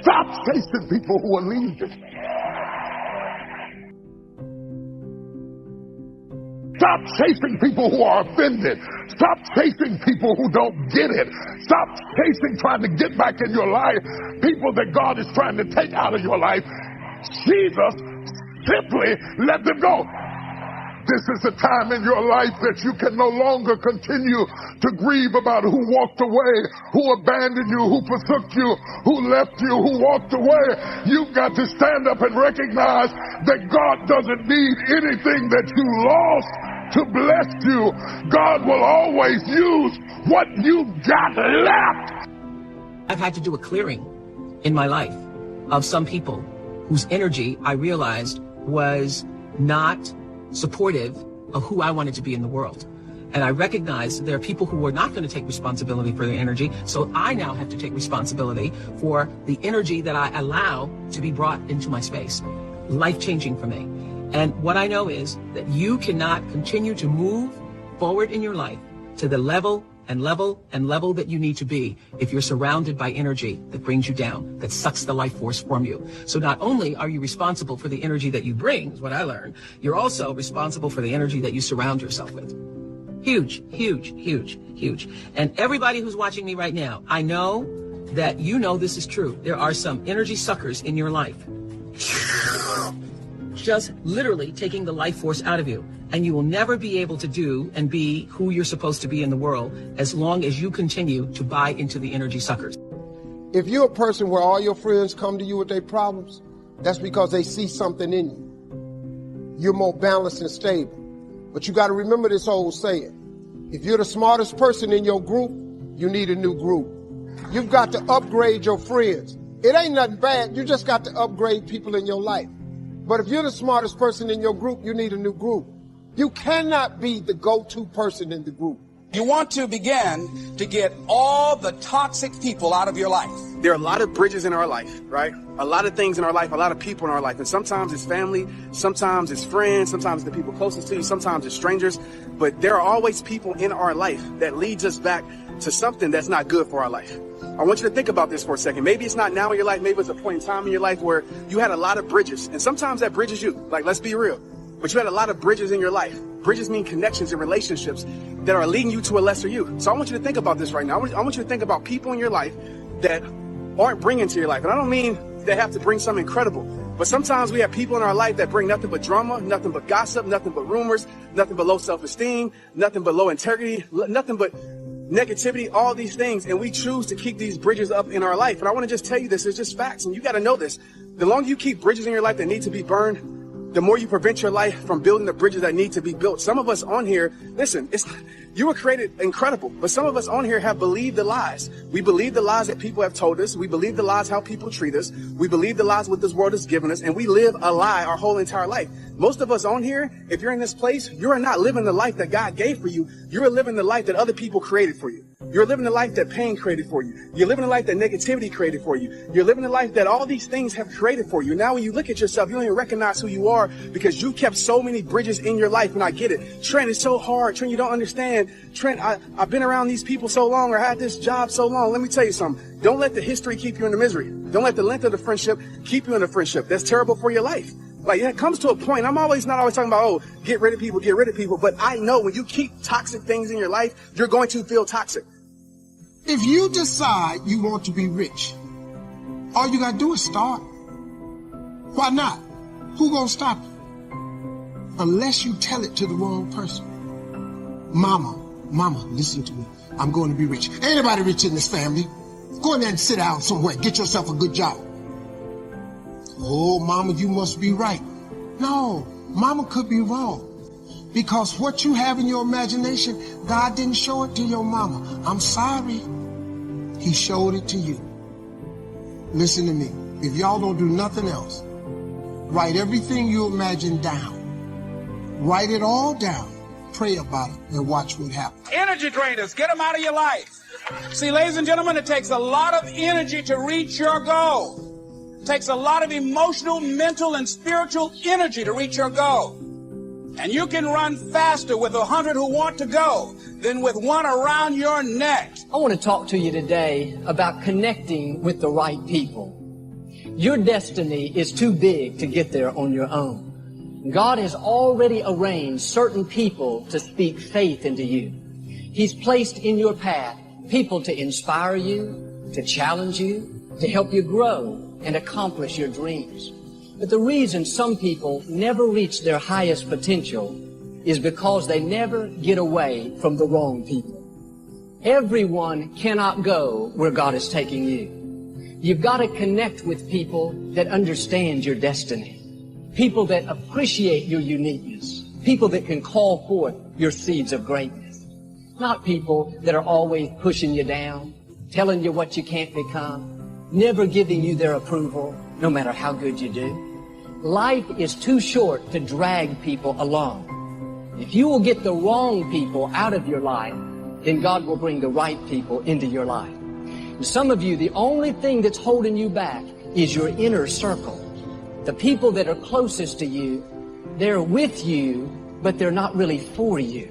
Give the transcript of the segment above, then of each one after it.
Stop chasing people who are leaving. Stop chasing people who are offended. Stop chasing people who don't get it. Stop chasing, trying to get back in your life, people that God is trying to take out of your life. Jesus, simply let them go. This is a time in your life that you can no longer continue to grieve about who walked away, who abandoned you, who forsook you, who left you, who walked away. You've got to stand up and recognize that God doesn't need anything that you lost to bless you. God will always use what you got left. I've had to do a clearing in my life of some people whose energy I realized was not supportive of who I wanted to be in the world. And I recognized that there are people who were not going to take responsibility for their energy, so I now have to take responsibility for the energy that I allow to be brought into my space. Life-changing for me. And what I know is that you cannot continue to move forward in your life to the level that you need to be if you're surrounded by energy that brings you down, that sucks the life force from you. So not only are you responsible for the energy that you bring, is what I learned, you're also responsible for the energy that you surround yourself with. Huge, huge, huge, huge. And everybody who's watching me right now, I know that you know this is true. There are some energy suckers in your life. Just literally taking the life force out of you. And you will never be able to do and be who you're supposed to be in the world as long as you continue to buy into the energy suckers. If you're a person where all your friends come to you with their problems, that's because they see something in you. You're more balanced and stable. But you got to remember this old saying. If you're the smartest person in your group, you need a new group. You've got to upgrade your friends. It ain't nothing bad. You just got to upgrade people in your life. But if you're the smartest person in your group, you need a new group. You cannot be the go-to person in the group. You want to begin to get all the toxic people out of your life. There are a lot of bridges in our life, right? A lot of things in our life, a lot of people in our life. And sometimes it's family, sometimes it's friends, sometimes it's the people closest to you, sometimes it's strangers. But there are always people in our life that leads us back to something that's not good for our life. I want you to think about this for a second. Maybe it's not now in your life. Maybe it's a point in time in your life where you had a lot of bridges. And sometimes that bridge is you. Like, let's be real. But you had a lot of bridges in your life. Bridges mean connections and relationships that are leading you to a lesser you. So I want you to think about this right now. I want you to think about people in your life that aren't bringing to your life. And I don't mean they have to bring something incredible. But sometimes we have people in our life that bring nothing but drama, nothing but gossip, nothing but rumors, nothing but low self-esteem, nothing but low integrity, nothing but negativity, all these things. And we choose to keep these bridges up in our life. And I want to just tell you this. It's just facts. And you got to know this. The longer you keep bridges in your life that need to be burned, the more you prevent your life from building the bridges that need to be built. Some of us on here, listen, you were created incredible, but some of us on here have believed the lies. We believe the lies that people have told us. We believe the lies how people treat us. We believe the lies what this world has given us, and we live a lie our whole entire life. Most of us on here, if you're in this place, you're not living the life that God gave for you. You're living the life that other people created for you. You're living the life that pain created for you. You're living the life that negativity created for you. You're living the life that all these things have created for you. Now when you look at yourself, you don't even recognize who you are because you kept so many bridges in your life. And I get it. Trent, it's so hard. Trent, you don't understand. Trent, I've been around these people so long, or I had this job so long. Let me tell you something. Don't let the history keep you in the misery. Don't let the length of the friendship keep you in the friendship. That's terrible for your life. Like, it comes to a point, I'm not always talking about, oh, get rid of people. But I know when you keep toxic things in your life, you're going to feel toxic. If you decide you want to be rich, all you gotta do is start. Why not? Who gonna stop you? Unless you tell it to the wrong person. Mama, listen to me. I'm going to be rich. Ain't anybody rich in this family. Go in there and sit down somewhere. Get yourself a good job. Oh, mama, you must be right. No, mama could be wrong. Because what you have in your imagination, God didn't show it to your mama. I'm sorry. He showed it to you. Listen to me. If y'all don't do nothing else, write everything you imagine down. Write it all down. Pray about it and watch what happens. Energy drainers, get them out of your life. See, ladies and gentlemen, it takes a lot of energy to reach your goal. It takes a lot of emotional, mental, and spiritual energy to reach your goal. And you can run faster with 100 who want to go than with one around your neck. I want to talk to you today about connecting with the right people. Your destiny is too big to get there on your own. God has already arranged certain people to speak faith into you. He's placed in your path people to inspire you, to challenge you, to help you grow and accomplish your dreams. But the reason some people never reach their highest potential is because they never get away from the wrong people. Everyone cannot go where God is taking you. You've got to connect with people that understand your destiny, people that appreciate your uniqueness, people that can call forth your seeds of greatness, not people that are always pushing you down, telling you what you can't become, never giving you their approval, no matter how good you do. Life is too short to drag people along. If you will get the wrong people out of your life, then God will bring the right people into your life. And some of you, the only thing that's holding you back is your inner circle. The people that are closest to you, they're with you, but they're not really for you.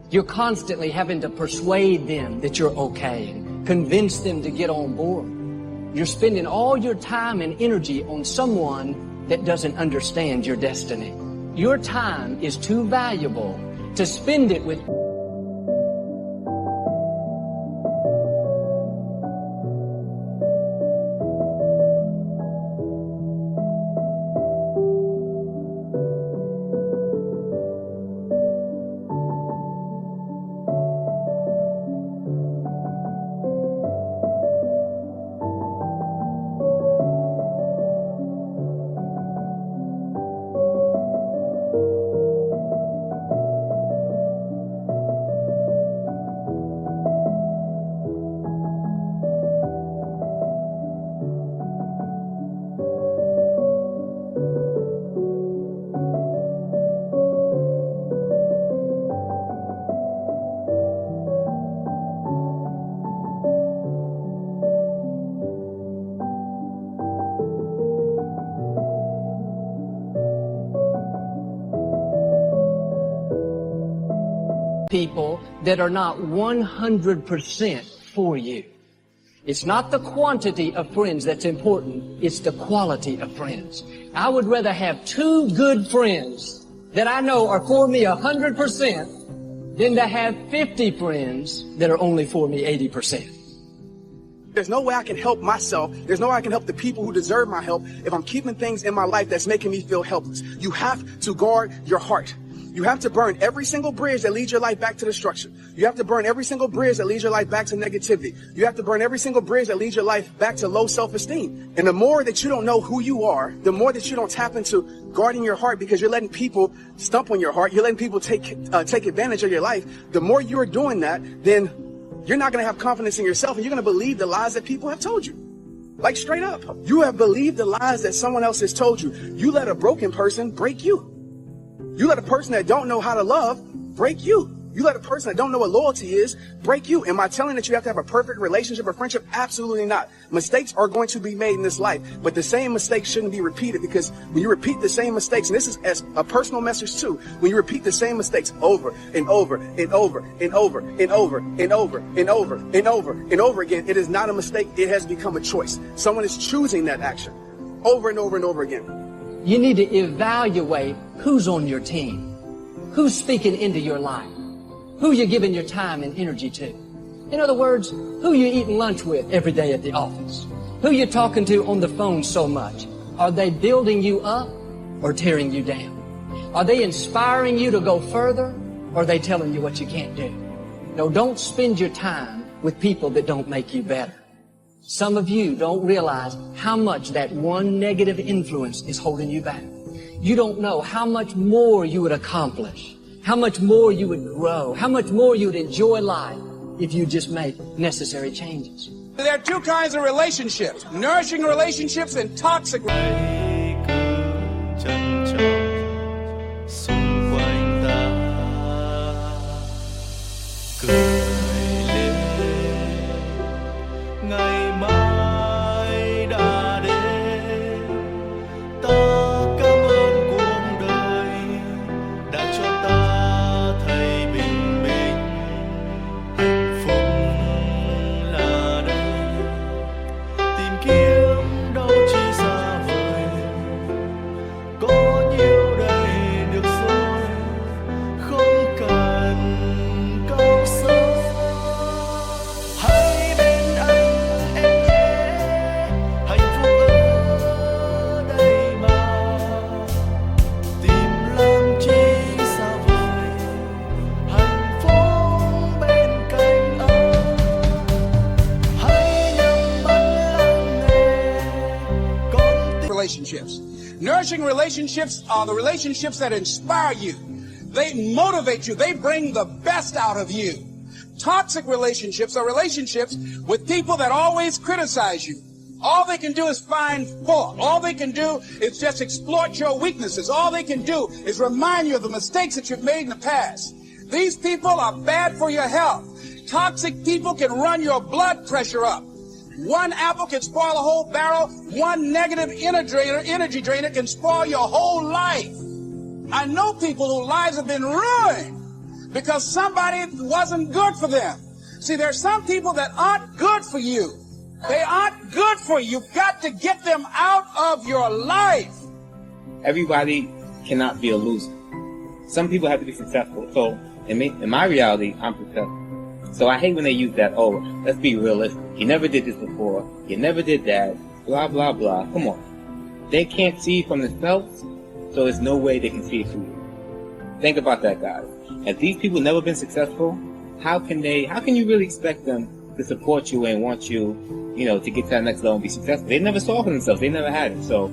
You're constantly having to persuade them that you're okay and convince them to get on board. You're spending all your time and energy on someone that doesn't understand your destiny. Your time is too valuable to spend it with people that are not 100% for you. It's not the quantity of friends that's important, it's the quality of friends. I would rather have 2 good friends that I know are for me 100% than to have 50 friends that are only for me 80%. There's no way I can help myself. There's no way I can help the people who deserve my help if I'm keeping things in my life that's making me feel helpless. You have to guard your heart. You have to burn every single bridge that leads your life back to destruction. You have to burn every single bridge that leads your life back to negativity. You have to burn every single bridge that leads your life back to low self-esteem. And the more that you don't know who you are, the more that you don't tap into guarding your heart because you're letting people stump on your heart, you're letting people take advantage of your life, the more you're doing that, then you're not going to have confidence in yourself and you're going to believe the lies that people have told you. Like straight up. You have believed the lies that someone else has told you. You let a broken person break you. You let a person that don't know how to love break you. You let a person that don't know what loyalty is break you. Am I telling that you have to have a perfect relationship or friendship? Absolutely not. Mistakes are going to be made in this life, but the same mistakes shouldn't be repeated because when you repeat the same mistakes, and this is as a personal message too, when you repeat the same mistakes over and over and over and over and over and over and over and over and over again, it is not a mistake. It has become a choice. Someone is choosing that action over and over and over again. You need to evaluate who's on your team, who's speaking into your life, who you're giving your time and energy to. In other words, who you're eating lunch with every day at the office, who you're talking to on the phone so much. Are they building you up or tearing you down? Are they inspiring you to go further or are they telling you what you can't do? No, don't spend your time with people that don't make you better. Some of you don't realize how much that one negative influence is holding you back. You don't know how much more you would accomplish, how much more you would grow, how much more you would enjoy life if you just make necessary changes. There are 2 kinds of relationships, nourishing relationships and toxic ngày mai đã đến, ta cảm ơn cuộc đời đã cho relationships. Nourishing relationships are the relationships that inspire you. They motivate you. They bring the best out of you. Toxic relationships are relationships with people that always criticize you. All they can do is find fault. All they can do is just exploit your weaknesses. All they can do is remind you of the mistakes that you've made in the past. These people are bad for your health. Toxic people can run your blood pressure up. One apple can spoil a whole barrel. One negative energy drainer can spoil your whole life. I know people whose lives have been ruined because somebody wasn't good for them. See, there are some people that aren't good for you. They aren't good for you. You've got to get them out of your life. Everybody cannot be a loser. Some people have to be successful. So in my reality, I'm successful. So I hate when they use that, oh, let's be realistic. You never did this before. You never did that. Blah, blah, blah. Come on. They can't see from themselves, so there's no way they can see it through you. Think about that, guys. If these people never been successful, how can you really expect them to support you and want you, to get to that next level and be successful? They never saw it for themselves. They never had it. So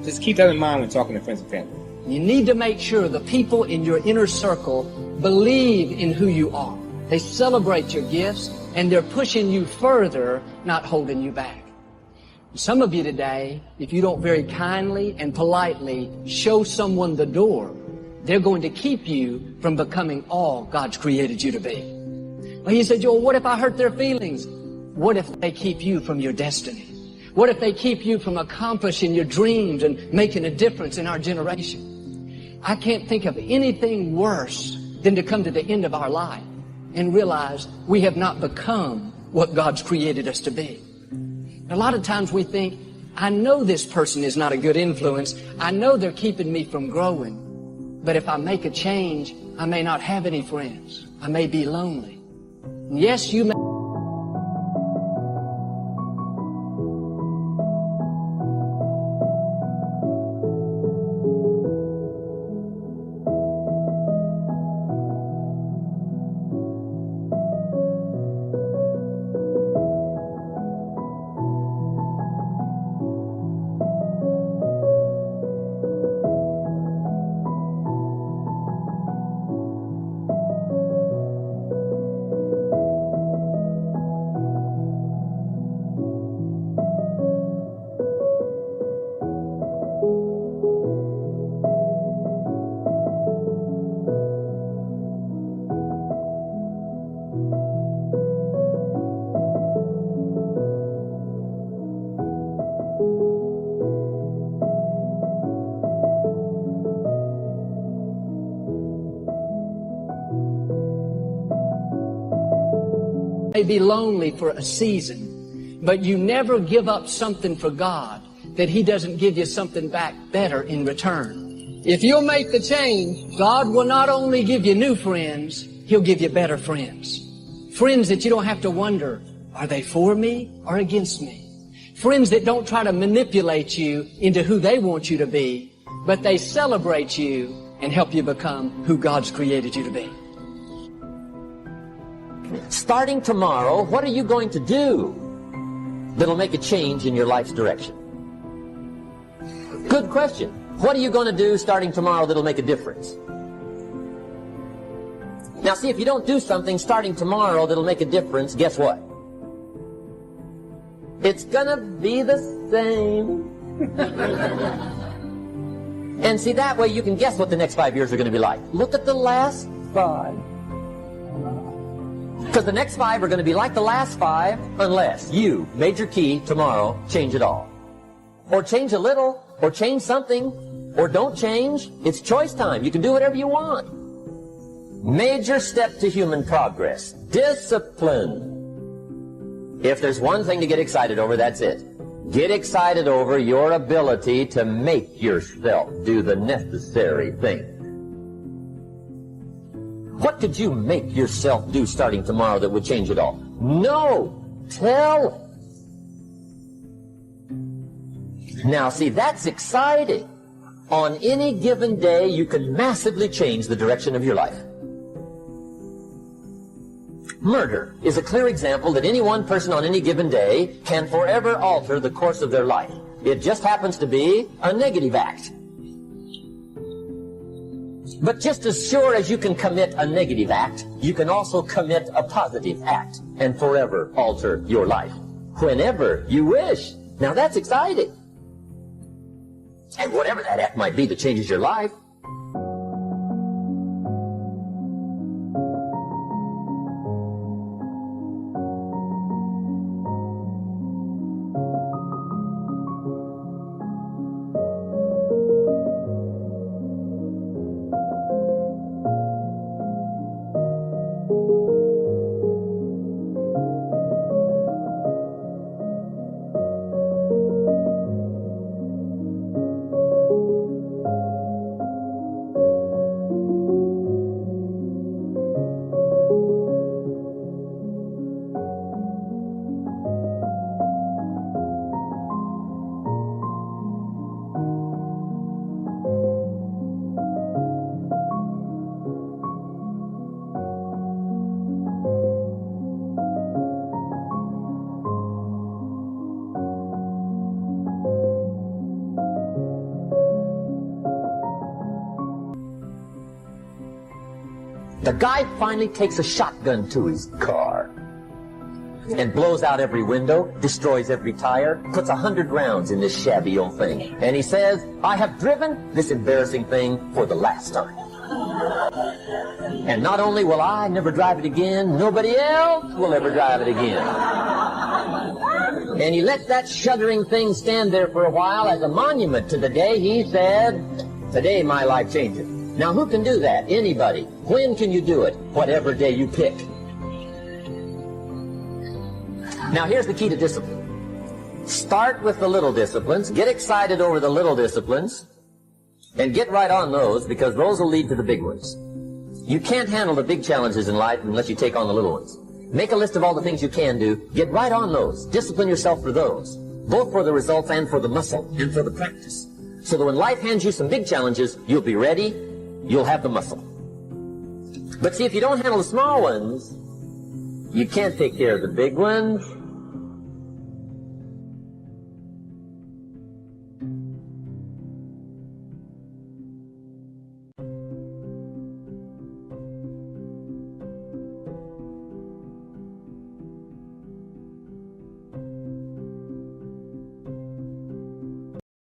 just keep that in mind when talking to friends and family. You need to make sure the people in your inner circle believe in who you are. They celebrate your gifts, and they're pushing you further, not holding you back. Some of you today, if you don't very kindly and politely show someone the door, they're going to keep you from becoming all God's created you to be. Well, you said, Joel, what if I hurt their feelings? What if they keep you from your destiny? What if they keep you from accomplishing your dreams and making a difference in our generation? I can't think of anything worse than to come to the end of our life and realize we have not become what God's created us to be. A lot of times we think, I know this person is not a good influence. I know they're keeping me from growing. But if I make a change, I may not have any friends. I may be lonely. Yes, you may. May be lonely for a season, but you never give up something for God that He doesn't give you something back better in return. If you'll make the change, God will not only give you new friends, He'll give you better friends. Friends that you don't have to wonder, are they for me or against me? Friends that don't try to manipulate you into who they want you to be, but they celebrate you and help you become who God's created you to be. Starting tomorrow, what are you going to do that'll make a change in your life's direction? Good question. What are you going to do starting tomorrow that'll make a difference? Now see, if you don't do something starting tomorrow that'll make a difference, guess what? It's gonna be the same. And see, that way you can guess what the next 5 years are going to be like. Look at the last 5. Because the next 5 are going to be like the last 5 unless you, major key, tomorrow, change it all. Or change a little, or change something, or don't change. It's choice time. You can do whatever you want. Major step to human progress. Discipline. If there's one thing to get excited over, that's it. Get excited over your ability to make yourself do the necessary thing. What could you make yourself do starting tomorrow that would change it all? No! Tell. Now, see, that's exciting. On any given day, you can massively change the direction of your life. Murder is a clear example that any one person on any given day can forever alter the course of their life. It just happens to be a negative act. But just as sure as you can commit a negative act, you can also commit a positive act and forever alter your life. Whenever you wish. Now that's exciting. And whatever that act might be that changes your life. The guy finally takes a shotgun to his car and blows out every window, destroys every tire, puts 100 rounds in this shabby old thing. And he says, I have driven this embarrassing thing for the last time. And not only will I never drive it again, nobody else will ever drive it again. And he let that shuddering thing stand there for a while as a monument to the day he said, today my life changes. Now who can do that? Anybody. When can you do it? Whatever day you pick. Now here's the key to discipline. Start with the little disciplines, get excited over the little disciplines, and get right on those, because those will lead to the big ones. You can't handle the big challenges in life unless you take on the little ones. Make a list of all the things you can do, get right on those, discipline yourself for those, both for the results and for the muscle, and for the practice. So that when life hands you some big challenges, you'll be ready, you'll have the muscle. But see, if you don't handle the small ones, you can't take care of the big ones,